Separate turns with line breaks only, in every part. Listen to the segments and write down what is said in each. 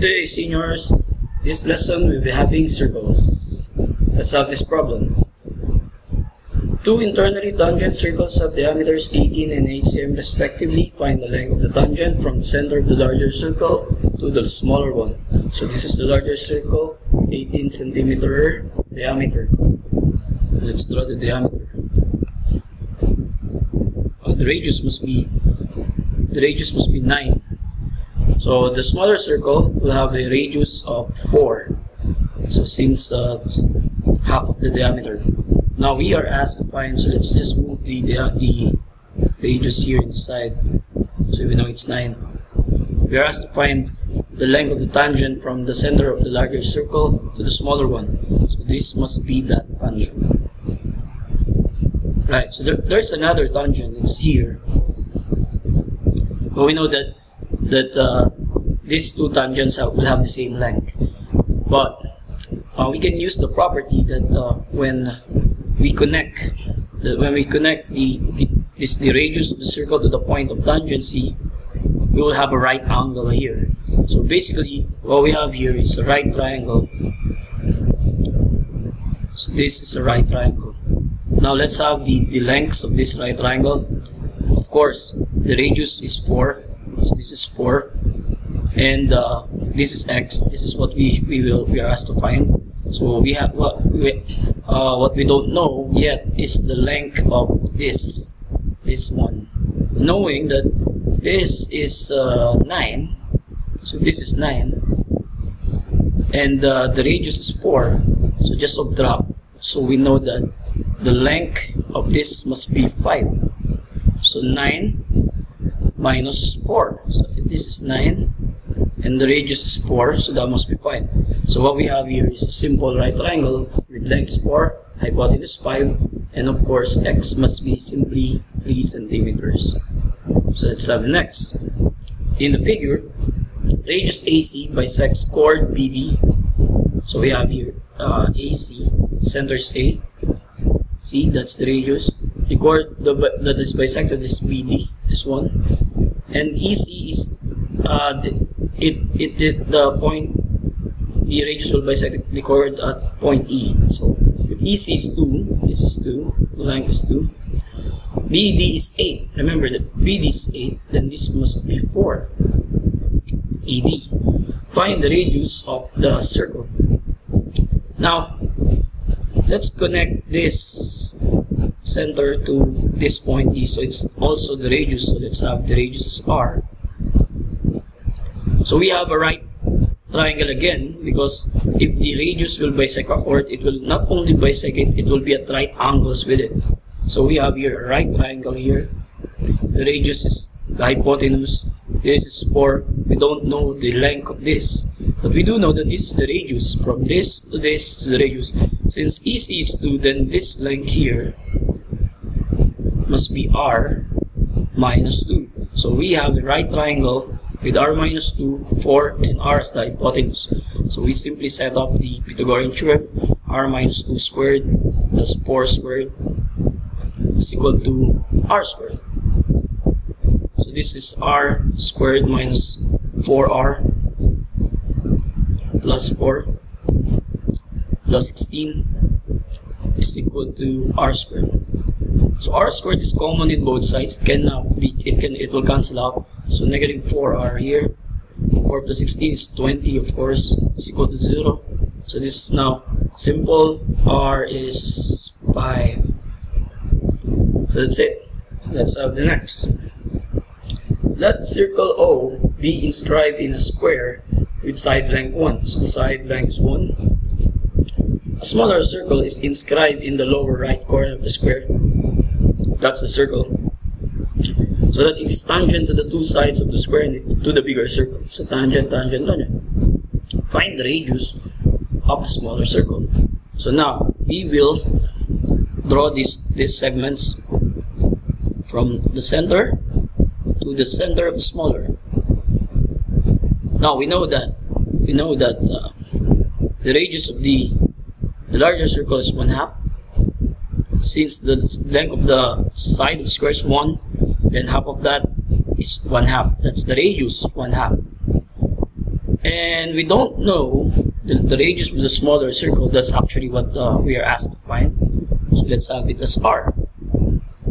Today, seniors, this lesson we'll be having circles. Let's solve this problem. Two internally tangent circles of diameters 18 and 8 cm respectively. Find the length of the tangent from the center of the larger circle to the smaller one. So this is the larger circle, 18 centimeter diameter. Let's draw the diameter. The radius must be 9. So the smaller circle will have a radius of 4. So since half of the diameter. Now we are asked to find, so let's just move the radius here inside so we know it's 9. We are asked to find the length of the tangent from the center of the larger circle to the smaller one. So this must be that tangent. Right, so there's another tangent, it's here. But we know that these two tangents will have the same length. But we can use the property that when we connect the radius of the circle to the point of tangency, we will have a right angle here. So basically, what we have here is a right triangle. So this is a right triangle. Now let's have the lengths of this right triangle. Of course, the radius is 4. So this is 4, and this is x. This is what we are asked to find. So we have what we don't know yet is the length of this one. Knowing that this is 9, so this is 9, and the radius is 4. So just subtract. So we know that the length of this must be 5. So 9 minus 4. So this is 9 and the radius is 4, so that must be 5. So what we have here is a simple right triangle with length 4, hypotenuse 5, and of course x must be simply 3 centimeters. So let's have the next. In the figure, radius AC bisects chord BD. So we have here AC, center is A, C, that's the radius. The chord that is bisected is BD, this one, and EC is the point. The radius will bisect the chord at point E. So if EC is 2, this is 2, the length is 2. BD is 8. Remember that BD is 8, then this must be 4. ED. Find the radius of the circle. Now let's connect this center to this point D, so it's also the radius. So let's have the radius as R. So we have a right triangle again, because if the radius will bisect a chord, it will not only bisect it, it will be at right angles with it. So we have here a right triangle here. The radius is the hypotenuse. This is 4. We don't know the length of this, but we do know that this is the radius. From this to this is the radius. Since EC is 2, then this length here must be R minus 2. So we have a right triangle with R minus 2, 4, and R as the hypotenuse. So we simply set up the Pythagorean theorem. R minus 2 squared plus 4 squared is equal to R squared. So this is R squared minus 4R plus 4 plus 16 is equal to R squared. So R squared is common in both sides. It will cancel out. So negative 4R here. 4 plus 16 is 20, of course, is equal to 0. So this is now simple. R is 5. So that's it. Let's have the next. Let circle O be inscribed in a square with side length 1. So the side length is 1. A smaller circle is inscribed in the lower right corner of the square. That's the circle. So that it is tangent to the two sides of the square and to the bigger circle. So tangent, tangent, tangent. Find the radius of the smaller circle. So now we will draw these segments from the center to the center of the smaller. Now we know that the radius of the larger circle is 1/2. Since the length of the side of the square is 1, then half of that is 1/2. That's the radius, 1/2. And we don't know the radius of the smaller circle. That's actually what we are asked to find. So let's have it as r.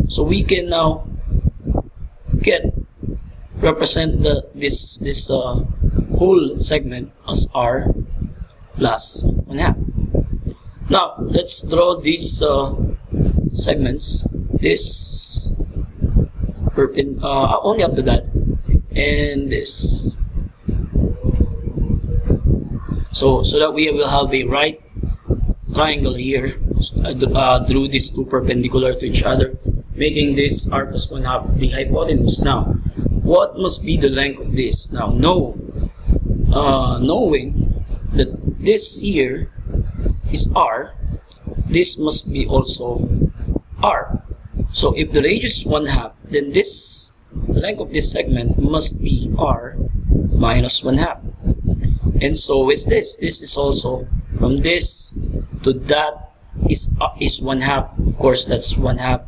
So we can now represent this whole segment as r plus 1/2. Now let's draw these segments. This only up to that, and this. So that we will have a right triangle here. Drew these two perpendicular to each other, making this r plus 1/2 the hypotenuse. Now, what must be the length of this? Now, knowing that this here is r, this must be also r. So if the radius is 1/2, then the length of this segment must be r minus 1/2. And so is this. This is also from this to that is 1/2. Of course, that's 1/2.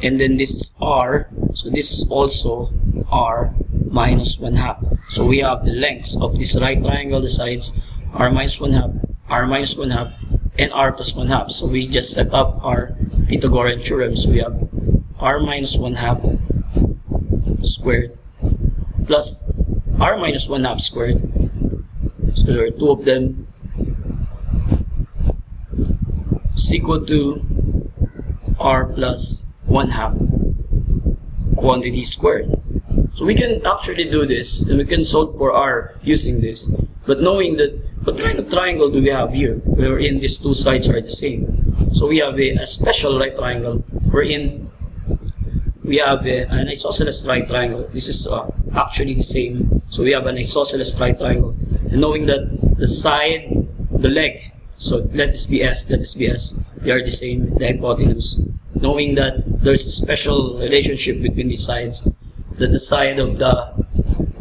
And then this is r. So this is also r minus 1/2. So we have the lengths of this right triangle, the sides r minus 1/2, r minus 1/2, and r plus 1/2. So we just set up our Pythagorean theorem. So we have r minus 1/2 squared plus r minus 1/2 squared. So there are two of them. Is equal to r plus 1/2 quantity squared. So we can actually do this, and we can solve for r using this. But knowing that, what kind of triangle do we have here, wherein these two sides are the same? So we have a special right triangle, wherein we have an isosceles right triangle. This is actually the same. So we have an isosceles right triangle. And knowing that the side, the leg, so let this be S, let this be S, they are the same, the hypotenuse. Knowing that there's a special relationship between these sides, that the side of the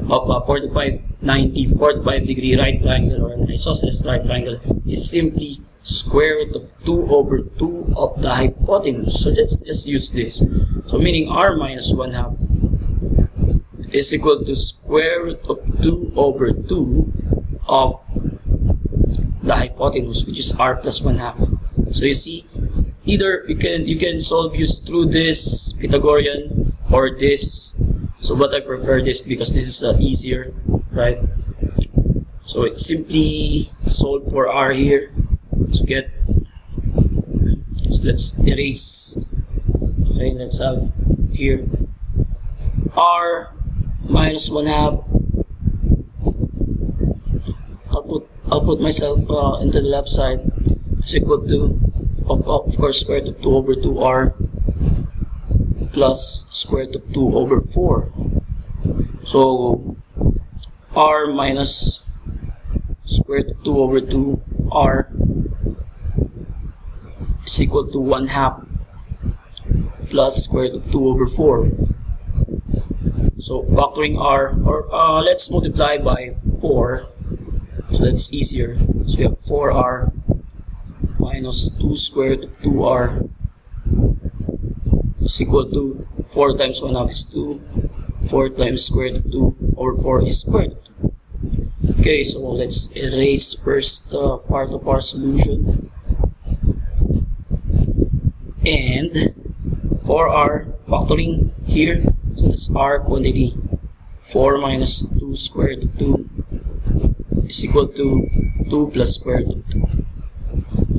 45 degree right triangle, or an isosceles right triangle, is simply square root of 2 over 2 of the hypotenuse. So let's just use this. So meaning r minus 1/2 is equal to square root of 2 over 2 of the hypotenuse, which is r plus 1/2. So you see, either you can solve through this Pythagorean or this. So but I prefer this because this is easier, right? So it's simply solve for r here. So let's erase. Okay, let's have here r minus 1/2. I'll put myself into the left side. Is equal to of course square root of 2 over 2r plus square root of 2 over 4. So r minus square root of 2 over 2r is equal to 1/2 plus square root of 2 over 4. So factoring r, or let's multiply by 4, so that's easier. So we have 4r minus 2 square root of 2r is equal to 4 times 1/2 is 2, 4 times square root of 2 over 4 is square root of 2. Okay, so let's erase first part of our solution. And for our factoring here, so that's r quantity 4 minus 2 square root of 2 is equal to 2 plus square root of 2.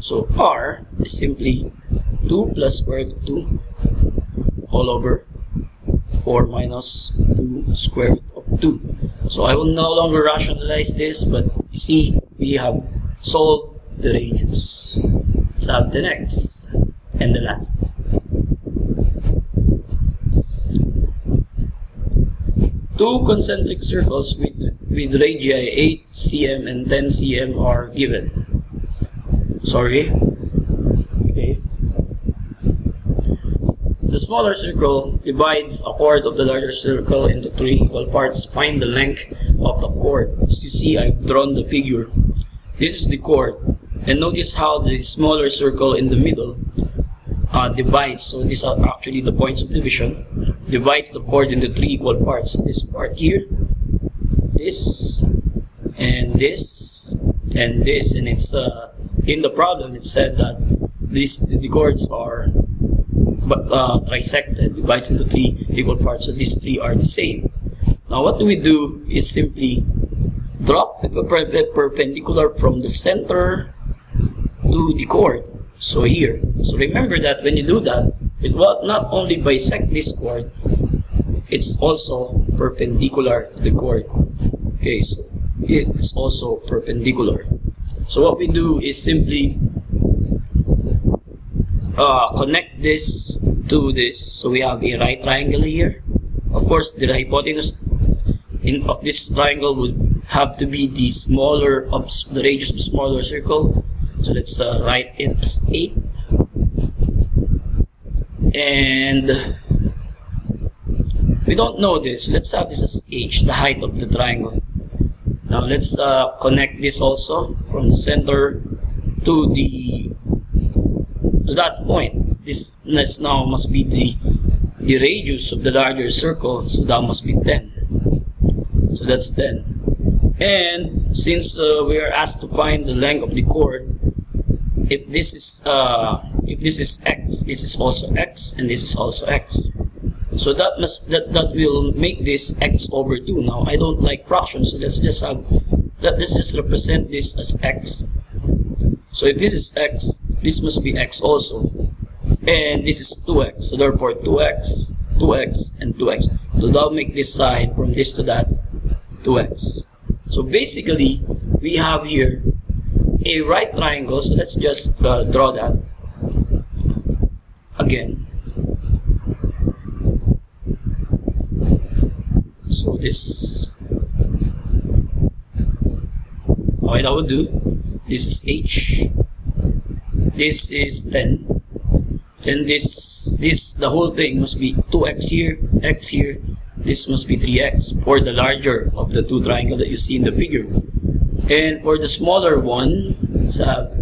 So r is simply 2 plus square root of 2 all over 4 minus 2 square root of 2. So I will no longer rationalize this, but you see, we have solved the radius. Let's have the next and the last. Two concentric circles with radii 8 cm and 10 cm are given. Sorry. Okay. The smaller circle divides a chord of the larger circle into 3 equal parts. Find the length of the chord. As you see, I've drawn the figure. This is the chord. And notice how the smaller circle in the middle divides. So these are actually the points of division. Divides the chord into 3 equal parts. This part here, this, and this, and this, and it's in the problem it said that the chords are trisected, divides into 3 equal parts, so these 3 are the same. Now what we do is simply drop the perpendicular from the center to the chord. So here, so remember that when you do that, it will not only bisect this chord, it's also perpendicular to the chord. Okay, so it's also perpendicular. So what we do is simply connect this to this. So we have a right triangle here. Of course, the hypotenuse of this triangle would have to be the smaller of the radius of the smaller circle. So let's write it as 8. And we don't know this. Let's have this as h, the height of the triangle. Now let's connect this also from the center to that point. This now must be the radius of the larger circle, so that must be 10. So that's 10. And since we are asked to find the length of the chord, if this is x, this is also x, and this is also x. So that will make this x over 2. Now I don't like fractions, so let's just represent this as x. So if this is x, this must be x also, and this is 2x. So therefore 2x, 2x, and 2x. So that'll make this side from this to that 2x. So basically we have here a right triangle. So let's just draw that again. So this, what I would do, this is h, this is 10, then this the whole thing must be 2x here, x here, this must be 3x for the larger of the two triangles that you see in the figure. And for the smaller one, let's have,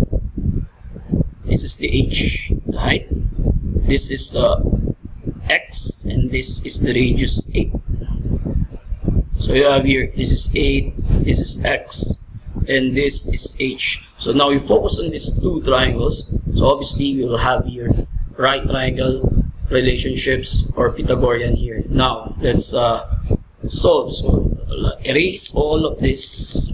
this is the h, the height, this is x, and this is the radius 8. So you have here, this is 8, this is x, and this is h. So now we focus on these two triangles. So obviously we will have here right triangle relationships or Pythagorean here. Now let's solve. So erase all of this.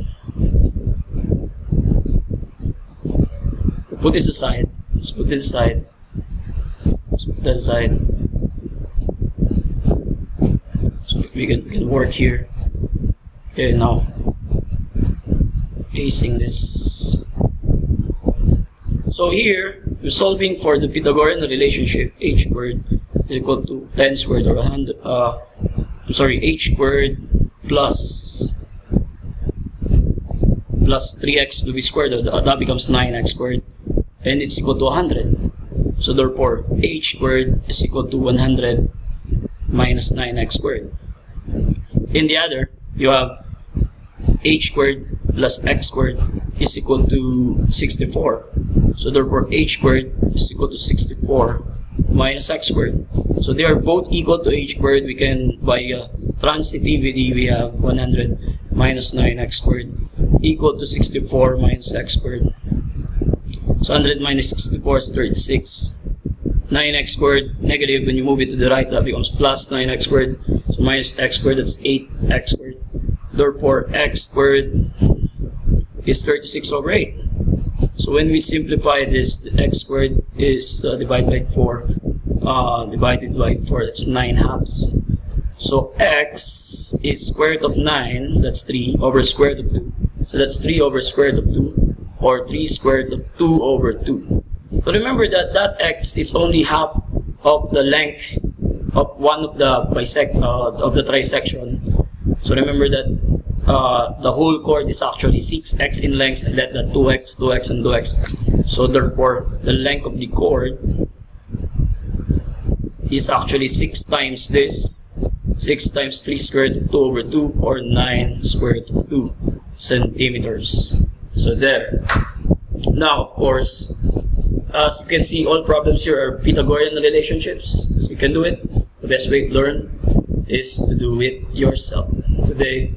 Put this aside. Let's put this aside. Let's put that aside. So we can work here. Okay, now erasing this. So here we're solving for the Pythagorean relationship. H squared is equal to 10 squared or 100. H squared plus 3x to be squared. That becomes 9x squared, and it's equal to 100. So therefore h squared is equal to 100 minus 9x squared. In the other, you have h squared plus x squared is equal to 64. So therefore h squared is equal to 64 minus x squared. So they are both equal to h squared. We can, by transitivity, we have 100 minus 9x squared equal to 64 minus x squared. So 100 minus 64 is 36. 9x squared, negative, when you move it to the right, that becomes plus 9x squared. So minus x squared, that's 8x squared. Therefore, x squared is 36 over 8. So when we simplify this, the x squared is divided by 4. Divided by 4, that's 9 halves. So x is square root of 9, that's 3, over square root of 2. So that's 3 over square root of 2, or 3 square root of 2 over 2. So remember that that x is only half of the length of one of the trisection. So remember that the whole chord is actually 6x in length, and let that 2x, 2x, and 2x. So therefore, the length of the chord is actually 6 times this. 6 times 3 squared root of 2 over 2, or 9 squared root of 2 centimeters. So there. Now, of course, as you can see, all problems here are Pythagorean relationships. So you can do it. The best way to learn is to do it yourself. Today,